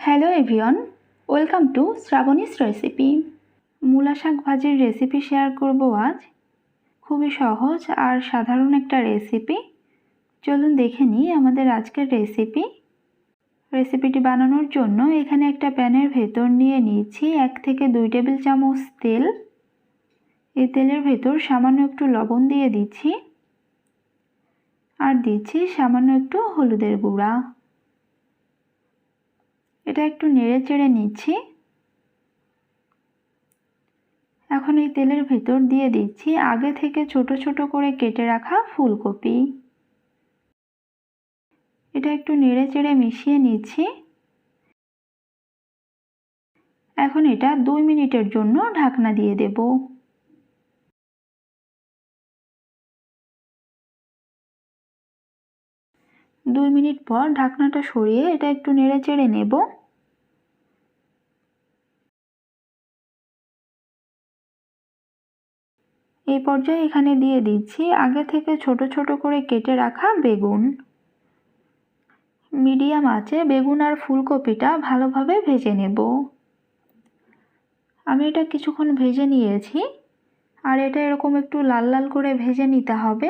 Hello everyone, welcome to Shrabani's recipe. মূলা শাক ভাজির রেসিপি শেয়ার করব আজ। খুবই সহজ আর সাধারণ একটা রেসিপি। চলুন দেখে নিই আমাদের আজকের রেসিপিটি বানানোর জন্য এখানে একটা প্যানের ভেতর নিয়ে নিয়েছি 1 থেকে 2 টেবিল চামচ তেল। এই তেলের ভেতর সামান্য একটু লবণ দিয়ে দিচ্ছি আর দিচ্ছি সামান্য একটু হলুদের গুঁড়া। এটা একটু নেড়ে চেড়ে নিচ্ছি। এখন এই তেলের ভেতর দিয়ে দিচ্ছি আগে থেকে ছোট ছোট করে কেটে রাখা ফুলকপি। এটা একটু নেড়ে চেড়ে মিশিয়ে নিচ্ছি। এখন এটা 2 মিনিটের জন্য ঢাকনা দিয়ে দেব। দুই মিনিট পর ঢাকনাটা সরিয়ে এটা একটু নেড়ে চেড়ে নেব। এই পর্যায়ে এখানে দিয়ে দিচ্ছি আগে থেকে ছোট ছোট করে কেটে রাখা বেগুন। মিডিয়াম আঁচে বেগুন আর ফুলকপিটা ভালোভাবে ভেজে নেব। আমি এটা কিছুক্ষণ ভেজে নিয়েছি আর এটা এরকম একটু লাল লাল করে ভেজে নিতে হবে।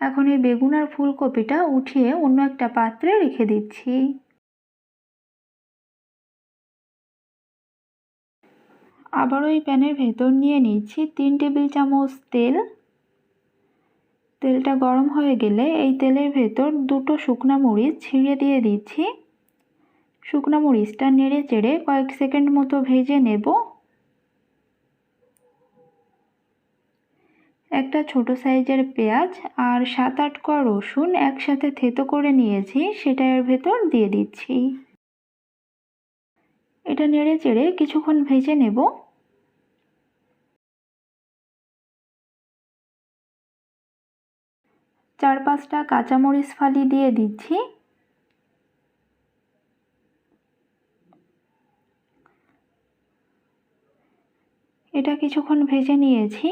এখন এই বেগুন আর ফুলকপিটা উঠিয়ে অন্য একটা পাত্রে রেখে দিচ্ছি। আবারও এই প্যানের ভেতর নিয়ে নিচ্ছি 3 টেবিল চামচ তেল। তেলটা গরম হয়ে গেলে এই তেলের ভেতর 2টো শুকনো মরিচ ছিঁড়ে দিয়ে দিচ্ছি। শুকনো মরিচটা নেড়ে চেড়ে কয়েক সেকেন্ড মতো ভেজে নেব। একটা ছোট সাইজের পেঁয়াজ আর 7-8 কোয়া রসুন একসাথে থেতো করে নিয়েছি, সেটা এর ভেতর দিয়ে দিচ্ছি। এটা নেড়ে চেড়ে কিছুক্ষণ ভেজে নেব। চার পাঁচটা কাঁচামরিচ ফালি দিয়ে দিচ্ছি। এটা কিছুক্ষণ ভেজে নিয়েছি।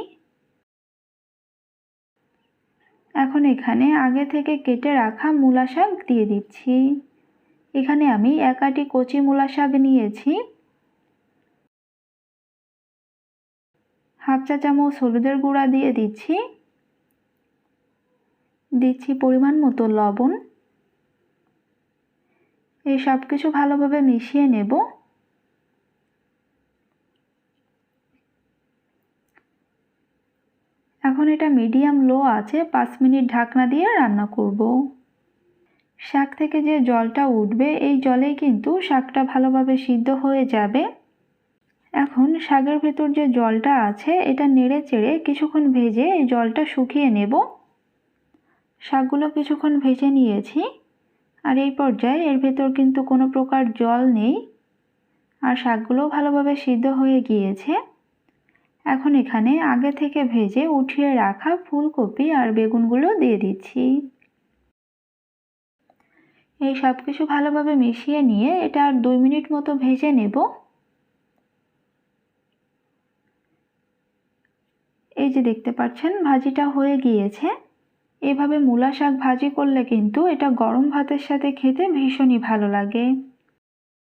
এখন এখানে আগে থেকে কেটে রাখা মূলা শাক দিয়ে দিচ্ছি। এখানে আমি 1 আঁটি কচি মূলা শাক নিয়েছি। হাফ চা চামচ হলুদের গুঁড়া দিয়ে দিচ্ছি। দিচ্ছি পরিমাণ মতো লবণ। এই সব কিছু ভালোভাবে মিশিয়ে নেব। এখন এটা মিডিয়াম লো আছে 5 মিনিট ঢাকনা দিয়ে রান্না করব। শাক থেকে যে জলটা উঠবে এই জলেই কিন্তু শাকটা ভালোভাবে সিদ্ধ হয়ে যাবে। এখন শাকের ভেতর যে জলটা আছে এটা নেড়ে চেড়ে কিছুক্ষণ ভেজে এই জলটা শুকিয়ে নেব। শাকগুলো কিছুক্ষণ ভেজে নিয়েছি আর এই পর্যায়ে এর ভেতর কিন্তু কোনো প্রকার জল নেই আর শাকগুলো ভালোভাবে সিদ্ধ হয়ে গিয়েছে। এখন এখানে আগে থেকে ভেজে উঠিয়ে রাখা ফুলকপি আর বেগুনগুলো দিয়ে দিচ্ছি। এই সব কিছু ভালোভাবে মিশিয়ে নিয়ে এটা আর 2 মিনিট মতো ভেজে নেব। এই যে দেখতে পাচ্ছেন ভাজিটা হয়ে গিয়েছে। এভাবে মূলা শাক ভাজি করলে কিন্তু এটা গরম ভাতের সাথে খেতে ভীষণই ভালো লাগে।